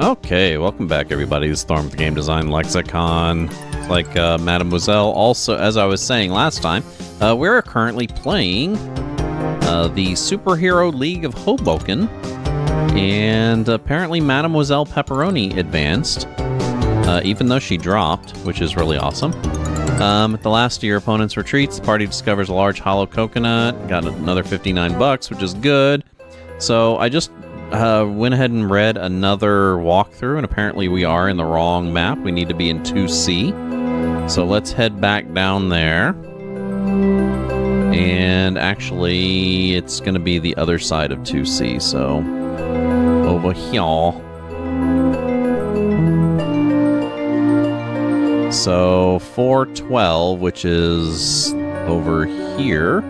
Okay, welcome back everybody. This is Storm with the Game Design Lexicon. Like Mademoiselle, also, as I was saying last time, we're currently playing the Superhero League of Hoboken, and apparently Mademoiselle Pepperoni advanced, even though she dropped, which is really awesome. At the last of your opponent's retreats, the party discovers a large hollow coconut, got another 59 bucks, which is good. So I just went ahead and read another walkthrough, and apparently we are in the wrong map. We need to be in 2C. So let's head back down there. And actually, it's going to be the other side of 2C, so over here. So 412, which is over here.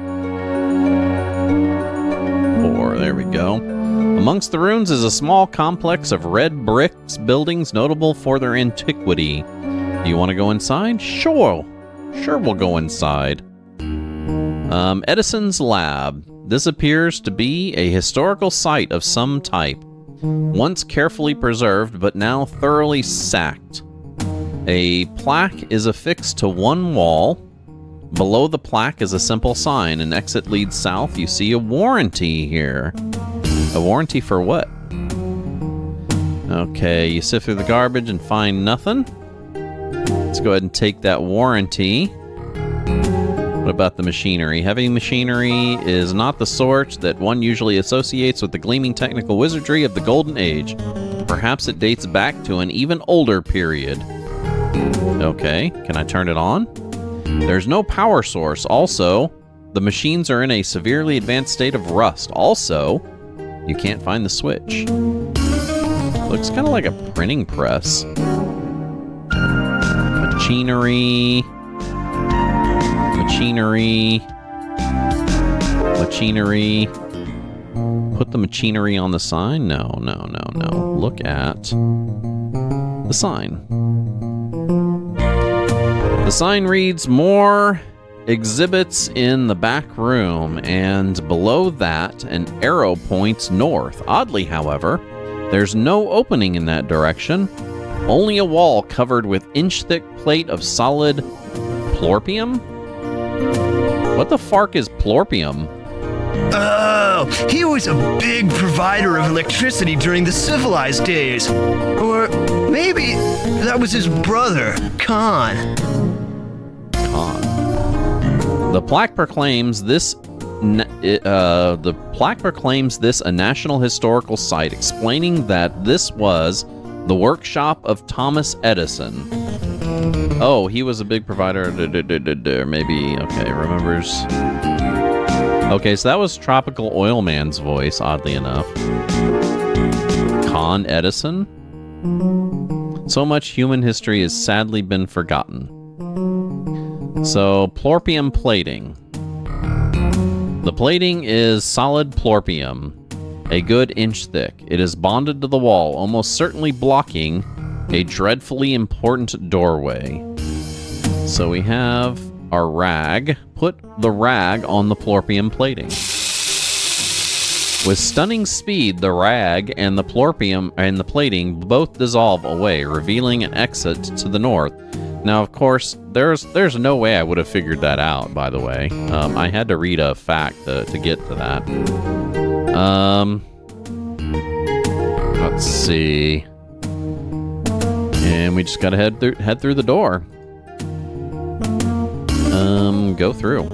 4, there we go. Amongst the ruins is a small complex of red bricks buildings notable for their antiquity. Do you want to go inside? Sure. Sure, we'll go inside. Edison's lab. This appears to be a historical site of some type. Once carefully preserved, but now thoroughly sacked. A plaque is affixed to one wall. Below the plaque is a simple sign. An exit leads south. You see a warranty here. A warranty for what? Okay, you sift through the garbage and find nothing. Let's go ahead and take that warranty. What about the machinery? Heavy machinery is not the sort that one usually associates with the gleaming technical wizardry of the Golden Age. Perhaps it dates back to an even older period. Okay, can I turn it on? There's no power source. Also, the machines are in a severely advanced state of rust. Also, you can't find the switch. Looks kind of like a printing press. Machinery. Machinery. Machinery. Put the machinery on the sign? No, no, no, no. Look at the sign. The sign reads, more exhibits in the back room, and below that, an arrow points north. Oddly, however, there's no opening in that direction, only a wall covered with inch-thick plate of solid plorpium? What the fark is plorpium? Oh, he was a big provider of electricity during the civilized days. Or maybe that was his brother, Khan. The plaque proclaims this a national historical site, explaining that this was the workshop of Thomas Edison. Oh, he was a big provider. Maybe, okay, remembers. Okay, so that was Tropical Oil Man's voice, oddly enough. Con Edison? So much human history has sadly been forgotten. So, plorpium plating. The plating is solid plorpium, a good inch thick. It is bonded to the wall, almost certainly blocking a dreadfully important doorway. So we have our rag. Put the rag on the plorpium plating. With stunning speed, the rag and the plorpium and the plating both dissolve away, revealing an exit to the north. Now, of course, there's no way I would have figured that out, by the way. I had to read a fact to get to that. Let's see. And we just gotta head through the door. Go through.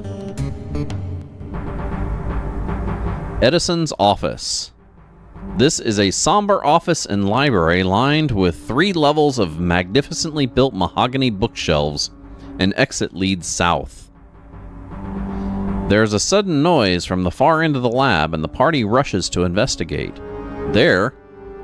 Edison's office. This is a somber office and library lined with 3 levels of magnificently built mahogany bookshelves. An exit leads south. There's a sudden noise from the far end of the lab, and the party rushes to investigate. There,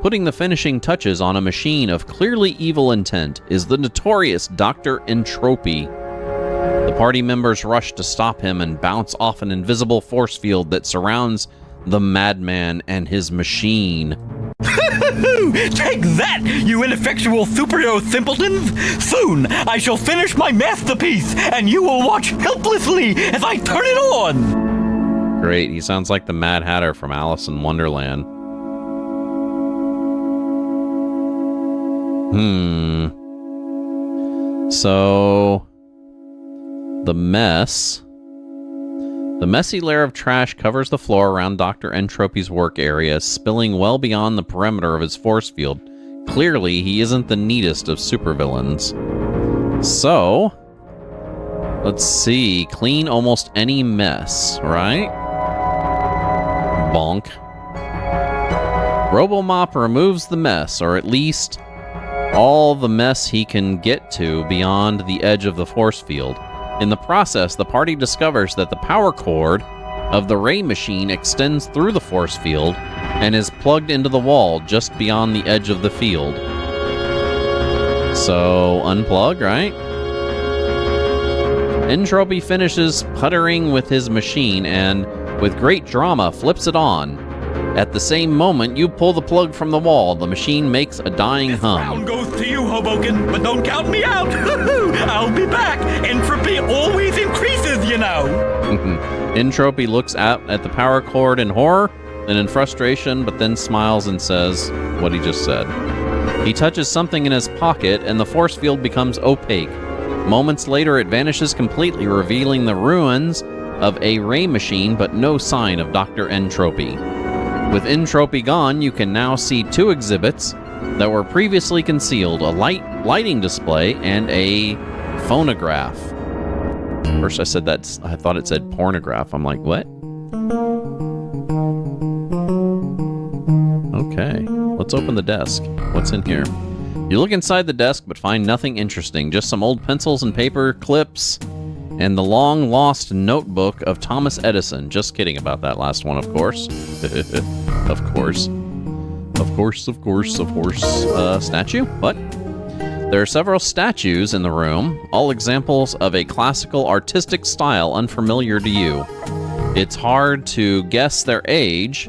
putting the finishing touches on a machine of clearly evil intent, is the notorious Dr. Entropy. The party members rush to stop him and bounce off an invisible force field that surrounds the madman and his machine. Take that, you ineffectual superhero simpleton! Soon, I shall finish my masterpiece, and you will watch helplessly as I turn it on! Great, he sounds like the Mad Hatter from Alice in Wonderland. So, the mess. The messy layer of trash covers the floor around Dr. Entropy's work area, spilling well beyond the perimeter of his force field. Clearly, he isn't the neatest of supervillains. So, let's see. Clean almost any mess, right? Bonk. RoboMop removes the mess, or at least all the mess he can get to beyond the edge of the force field. In the process, the party discovers that the power cord of the ray machine extends through the force field and is plugged into the wall just beyond the edge of the field. So, unplug, right? Entropy finishes puttering with his machine and, with great drama, flips it on. At the same moment, you pull the plug from the wall. The machine makes a dying hum. This round goes to you, Hoboken, but don't count me out. I'll be back. Entropy always increases, you know. Entropy looks out at the power cord in horror and in frustration, but then smiles and says what he just said. He touches something in his pocket, and the force field becomes opaque. Moments later, it vanishes completely, revealing the ruins of a ray machine, but no sign of Dr. Entropy. With Entropy gone, you can now see two exhibits that were previously concealed, a lighting display and a phonograph. First I thought it said pornograph. I'm like, what? Okay, let's open the desk. What's in here? You look inside the desk but find nothing interesting, just some old pencils and paper clips and the long-lost notebook of Thomas Edison. Just kidding about that last one, of course. Of course. Statue? What? There are several statues in the room, all examples of a classical artistic style unfamiliar to you. It's hard to guess their age,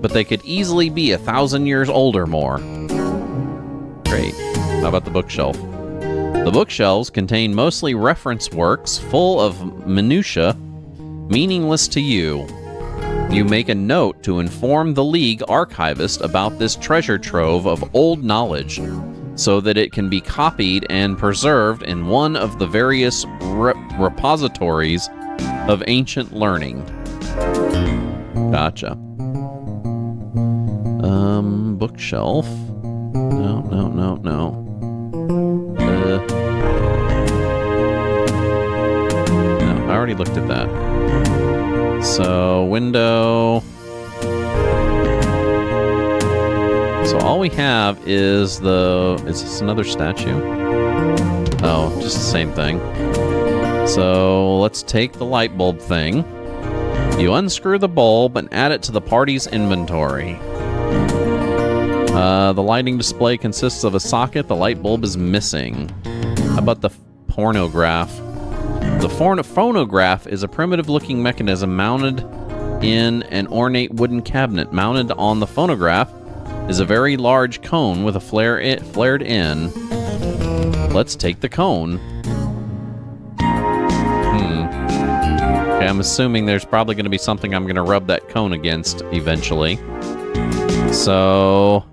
but they could easily be 1,000 years old or more. Great. How about the bookshelf? The bookshelves contain mostly reference works full of minutiae, meaningless to you. You make a note to inform the League archivist about this treasure trove of old knowledge, so that it can be copied and preserved in one of the various repositories of ancient learning. Gotcha. Bookshelf. No. No, I already looked at that. So, window. So all we have is is this another statue? Oh, just the same thing. So let's take the light bulb thing. You unscrew the bulb and add it to the party's inventory. The lighting display consists of a socket. The light bulb is missing. How about the pornograph? The phonograph is a primitive-looking mechanism mounted in an ornate wooden cabinet. Mounted on the phonograph is a very large cone with a flared end. Let's take the cone. Okay, I'm assuming there's probably going to be something I'm going to rub that cone against eventually. So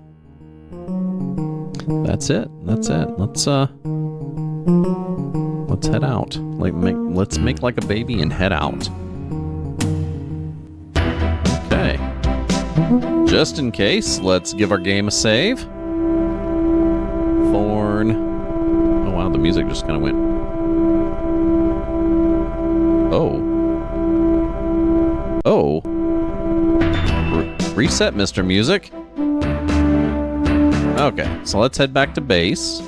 that's it. Let's head out. Let's make like a baby and head out. Okay. Just in case, let's give our game a save. Thorn. Oh wow, the music just kind of went. Oh. Reset, Mr. Music. Okay, so let's head back to base.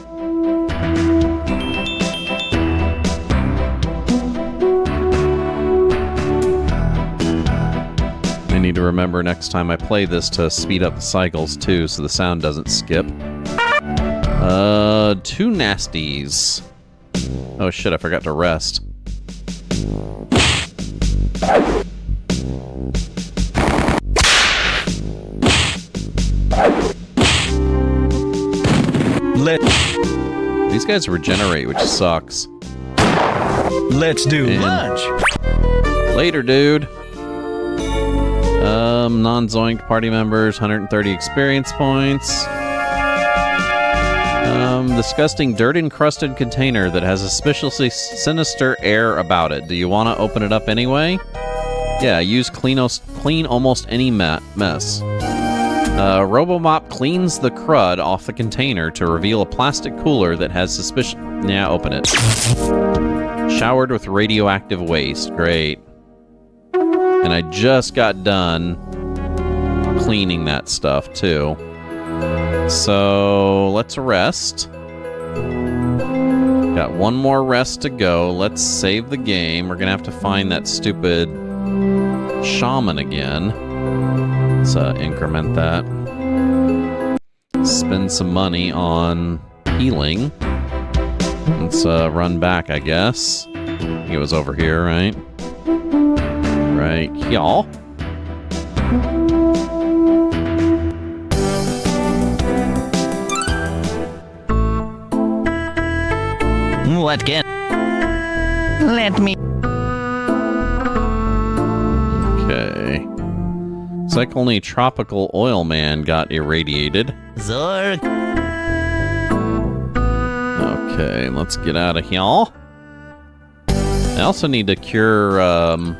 I need to remember next time I play this to speed up the cycles too, so the sound doesn't skip. 2 nasties. Oh shit, I forgot to rest. These guys regenerate, which sucks. Let's do lunch. Later, dude. Non-zoinked party members, 130 experience points. Disgusting dirt-encrusted container that has a suspiciously sinister air about it. Do you want to open it up anyway? Yeah, use clean almost any mess. Robomop cleans the crud off the container to reveal a plastic cooler that has suspicion... Yeah, open it. Showered with radioactive waste. Great. And I just got done cleaning that stuff, too. So, let's rest. Got one more rest to go. Let's save the game. We're gonna have to find that stupid shaman again. Let's increment that. Spend some money on healing. Let's run back, I guess. I think it was over here, right? Right, y'all. What can? Let me. Okay. It's like only Tropical Oil Man got irradiated. Zork. Okay, let's get out of here. I also need to cure, the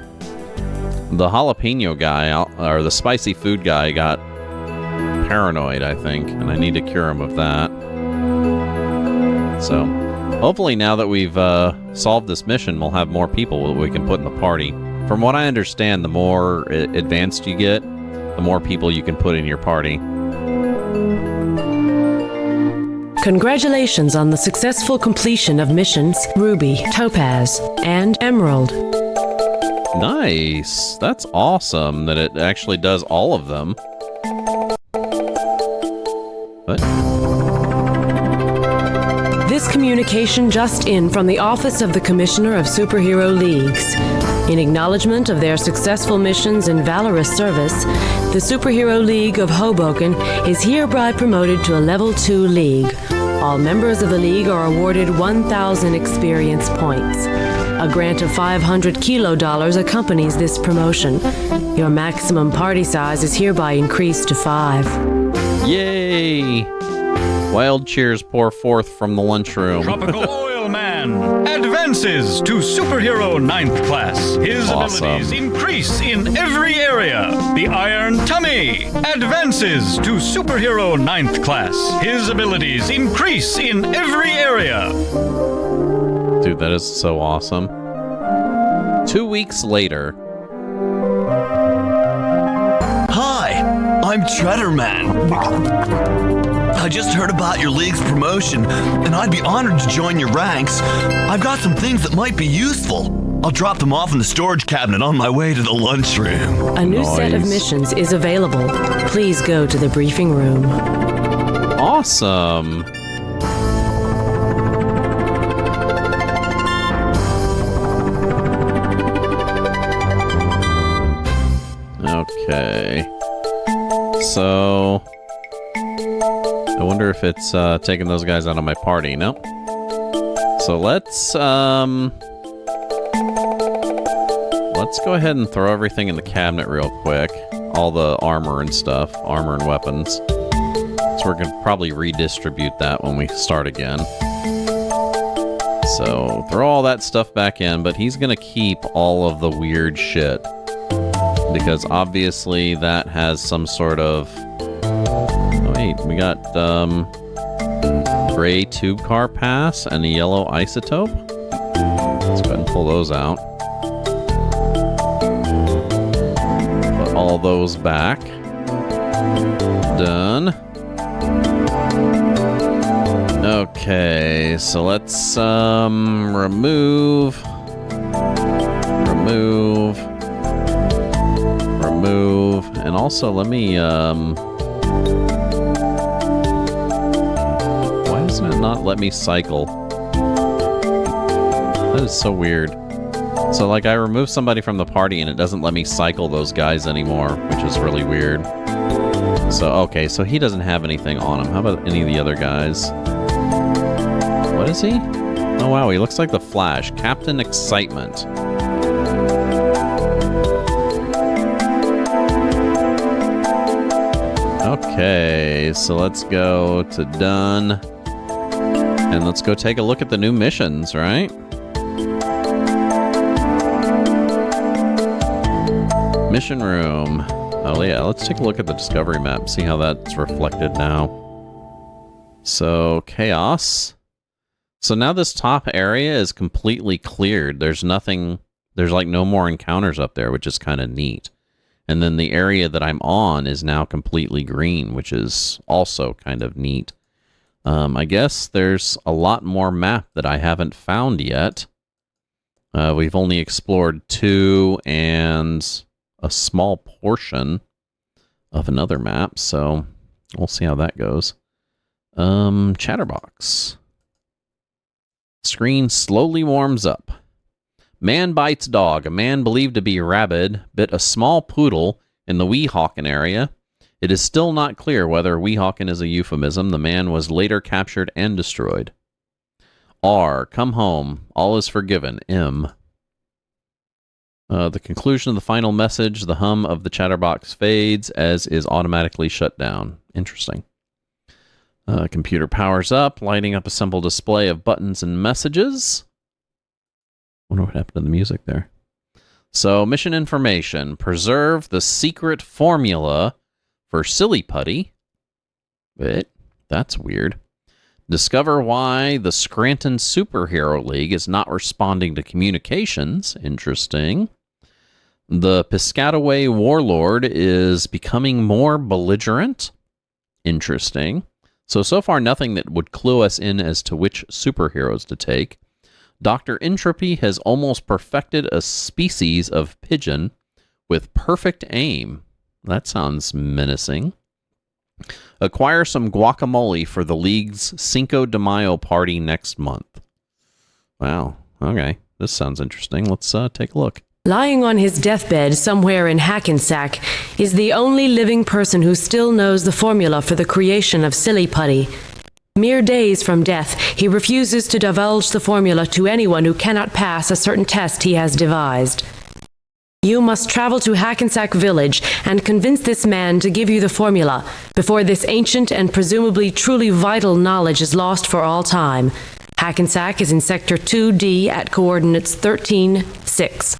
jalapeno guy, or the spicy food guy got paranoid, I think, and I need to cure him of that. So, hopefully now that we've solved this mission, we'll have more people that we can put in the party. From what I understand, the more advanced you get, the more people you can put in your party. Congratulations on the successful completion of missions Ruby, Topaz, and Emerald. Nice. That's awesome that it actually does all of them. What? This communication just in from the Office of the Commissioner of Superhero Leagues. In acknowledgement of their successful missions and valorous service, the Superhero League of Hoboken is hereby promoted to a Level 2 League. All members of the League are awarded 1,000 experience points. A grant of $500 kilo accompanies this promotion. Your maximum party size is hereby increased to 5. Yay! Wild cheers pour forth from the lunchroom. Tropical Oil Man advances to Superhero 9th Class. His Awesome. abilities increase in every area. The Iron Tummy advances to Superhero 9th Class. His abilities increase in every area. Dude, that is so awesome. 2 weeks later. Hi, I'm Treaderman. I just heard about your league's promotion, and I'd be honored to join your ranks. I've got some things that might be useful. I'll drop them off in the storage cabinet on my way to the lunchroom. A new set of Nice. missions is available. Please go to the briefing room. Awesome. Okay. So, I wonder if it's taking those guys out of my party. Nope. So let's go ahead and throw everything in the cabinet real quick. All the armor and stuff, armor and weapons. So we're gonna probably redistribute that when we start again. So throw all that stuff back in, but he's gonna keep all of the weird shit. Because obviously that has some sort of... Oh wait, we got gray tube car pass and a yellow isotope. Let's go ahead and pull those out. Put all those back. Done. Okay, so let's remove, and also let me why doesn't it not let me cycle? That is so weird. So like I remove somebody from the party and it doesn't let me cycle those guys anymore, which is really weird. So okay, so he doesn't have anything on him. How about any of the other guys? What is he? Oh wow, he looks like the Flash. Captain Excitement. Okay, so let's go to done. And let's go take a look at the new missions, right? Mission room. Oh yeah, let's take a look at the discovery map, see how that's reflected now. So, chaos. So now this top area is completely cleared. There's nothing, there's like no more encounters up there, which is kind of neat. And then the area that I'm on is now completely green, which is also kind of neat. I guess there's a lot more map that I haven't found yet. We've only explored 2 and a small portion of another map, so we'll see how that goes. Chatterbox. Screen slowly warms up. Man bites dog. A man believed to be rabid bit a small poodle in the Weehawken area. It is still not clear whether Weehawken is a euphemism. The man was later captured and destroyed. R. Come home. All is forgiven. M. The conclusion of the final message. The hum of the chatterbox fades as is automatically shut down. Interesting. Computer powers up, lighting up a simple display of buttons and messages. Wonder what happened to the music there. So, mission information. Preserve the secret formula for Silly Putty. Wait, that's weird. Discover why the Scranton Superhero League is not responding to communications. Interesting. The Piscataway Warlord is becoming more belligerent. Interesting. So far nothing that would clue us in as to which superheroes to take. Dr. Entropy has almost perfected a species of pigeon with perfect aim. That sounds menacing. Acquire some guacamole for the League's Cinco de Mayo party next month. Wow. Okay. This sounds interesting. Let's take a look. Lying on his deathbed somewhere in Hackensack is the only living person who still knows the formula for the creation of Silly Putty. Mere days from death, he refuses to divulge the formula to anyone who cannot pass a certain test he has devised. You must travel to Hackensack Village and convince this man to give you the formula before this ancient and presumably truly vital knowledge is lost for all time. Hackensack is in Sector 2D at coordinates 13-6.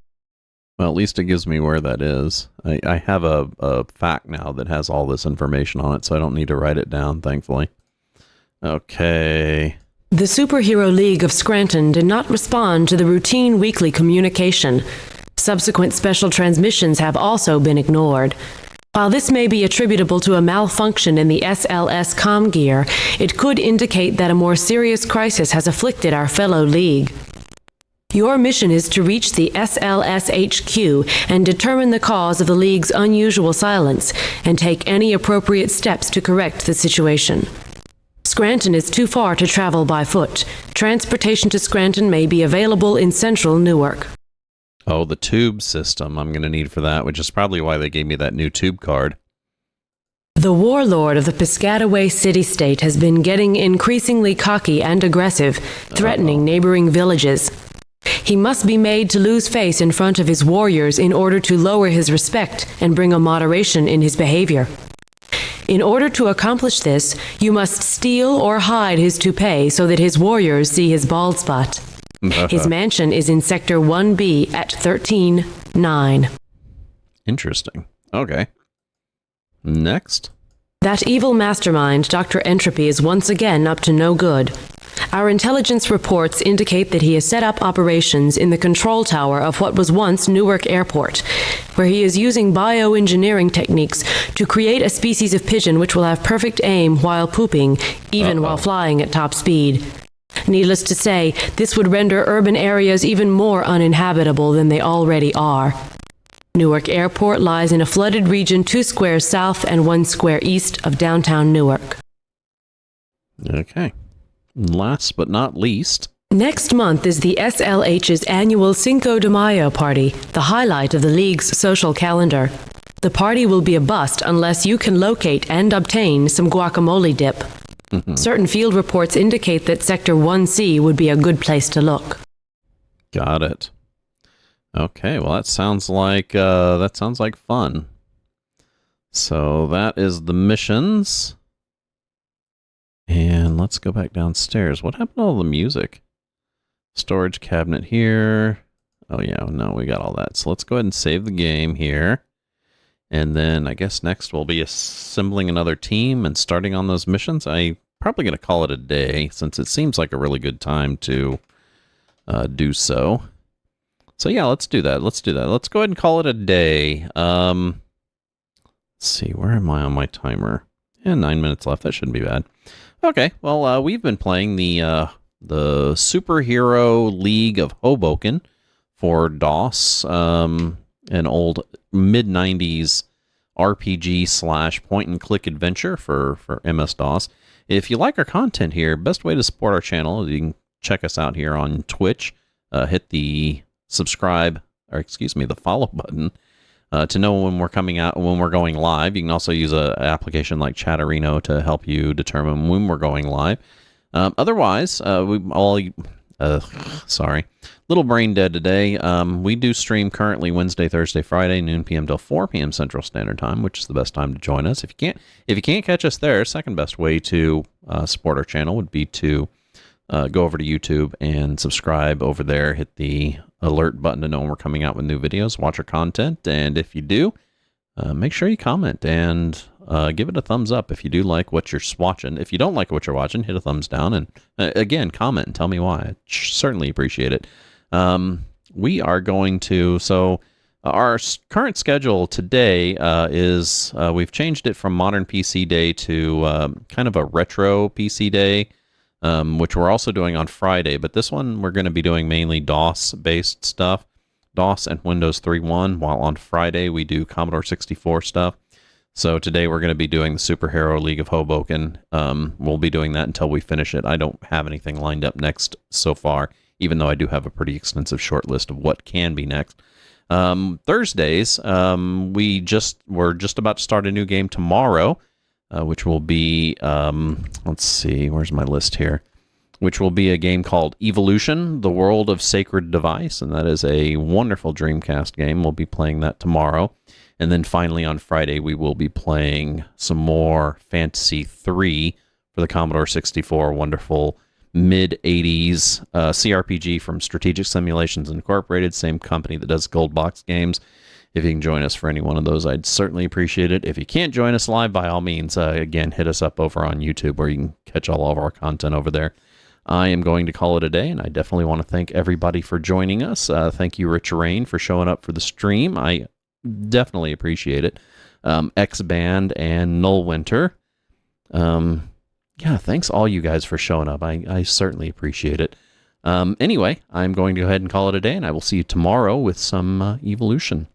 Well, at least it gives me where that is. I have a fact now that has all this information on it, so I don't need to write it down, thankfully. Okay. The Superhero League of Scranton did not respond to the routine weekly communication. Subsequent special transmissions have also been ignored. While this may be attributable to a malfunction in the SLS comm gear, it could indicate that a more serious crisis has afflicted our fellow League. Your mission is to reach the SLS HQ and determine the cause of the League's unusual silence, and take any appropriate steps to correct the situation. Scranton is too far to travel by foot. Transportation to Scranton may be available in central Newark. Oh, the tube system I'm going to need for that, which is probably why they gave me that new tube card. The warlord of the Piscataway city-state has been getting increasingly cocky and aggressive, threatening neighboring villages. He must be made to lose face in front of his warriors in order to lower his respect and bring a moderation in his behavior. In order to accomplish this, you must steal or hide his toupee so that his warriors see his bald spot. His mansion is in Sector 1B at 13-9. Interesting. Okay. Next. That evil mastermind, Dr. Entropy, is once again up to no good. Our intelligence reports indicate that he has set up operations in the control tower of what was once Newark Airport, where he is using bioengineering techniques to create a species of pigeon which will have perfect aim while pooping, even while flying at top speed. Needless to say, this would render urban areas even more uninhabitable than they already are. Newark Airport lies in a flooded region 2 squares south and 1 square east of downtown Newark. Okay. Last but not least. Next month is the SLH's annual Cinco de Mayo party, the highlight of the League's social calendar. The party will be a bust unless you can locate and obtain some guacamole dip. Certain field reports indicate that Sector 1C would be a good place to look. Got it. Okay, well that sounds like fun. So that is the missions. And let's go back downstairs. What happened to all the music? Storage cabinet here. Oh yeah, no, we got all that. So let's go ahead and save the game here. And then I guess next we'll be assembling another team and starting on those missions. I'm probably going to call it a day since it seems like a really good time to do so. So yeah, let's do that. Let's go ahead and call it a day. Let's see, where am I on my timer? Yeah, 9 minutes left. That shouldn't be bad. Okay, well, we've been playing the Superhero League of Hoboken for DOS, an old mid-90s RPG / point-and-click adventure for MS-DOS. If you like our content here, best way to support our channel is you can check us out here on Twitch. Hit the subscribe, or excuse me, the follow button to know when we're coming out, when we're going live. You can also use an application like Chatterino to help you determine when we're going live. Otherwise, sorry, little brain dead today. We do stream currently Wednesday, Thursday, Friday, noon p.m. till 4 p.m. Central Standard Time, which is the best time to join us. If you can't catch us there, second best way to support our channel would be to go over to YouTube and subscribe over there. Hit the alert button to know when we're coming out with new videos. Watch our content, and if you do, make sure you comment and give it a thumbs up if you do like what you're watching. If you don't like what you're watching, hit a thumbs down, and again, comment and tell me why. I certainly appreciate it. We are going to, so our current schedule today is, we've changed it from Modern PC Day to kind of a retro PC Day, which we're also doing on Friday, but this one we're going to be doing mainly DOS-based stuff, DOS and Windows 3.1, while on Friday we do Commodore 64 stuff. So today we're going to be doing the Superhero League of Hoboken. We'll be doing that until we finish it. I don't have anything lined up next so far, even though I do have a pretty extensive short list of what can be next. Thursdays, we're just about to start a new game tomorrow, which will be, let's see, where's my list here? Which will be a game called Evolution, The World of Sacred Device, and that is a wonderful Dreamcast game. We'll be playing that tomorrow. And then finally on Friday, we will be playing some more Fantasy 3 for the Commodore 64, wonderful mid-80s CRPG from Strategic Simulations Incorporated, same company that does DOSBox games. If you can join us for any one of those, I'd certainly appreciate it. If you can't join us live, by all means, again, hit us up over on YouTube where you can catch all of our content over there. I am going to call it a day, and I definitely want to thank everybody for joining us. Thank you, Rich Rain, for showing up for the stream. I definitely appreciate it. X-Band and Null Winter. Yeah, thanks all you guys for showing up. I certainly appreciate it. Anyway, I'm going to go ahead and call it a day, and I will see you tomorrow with some Evolution.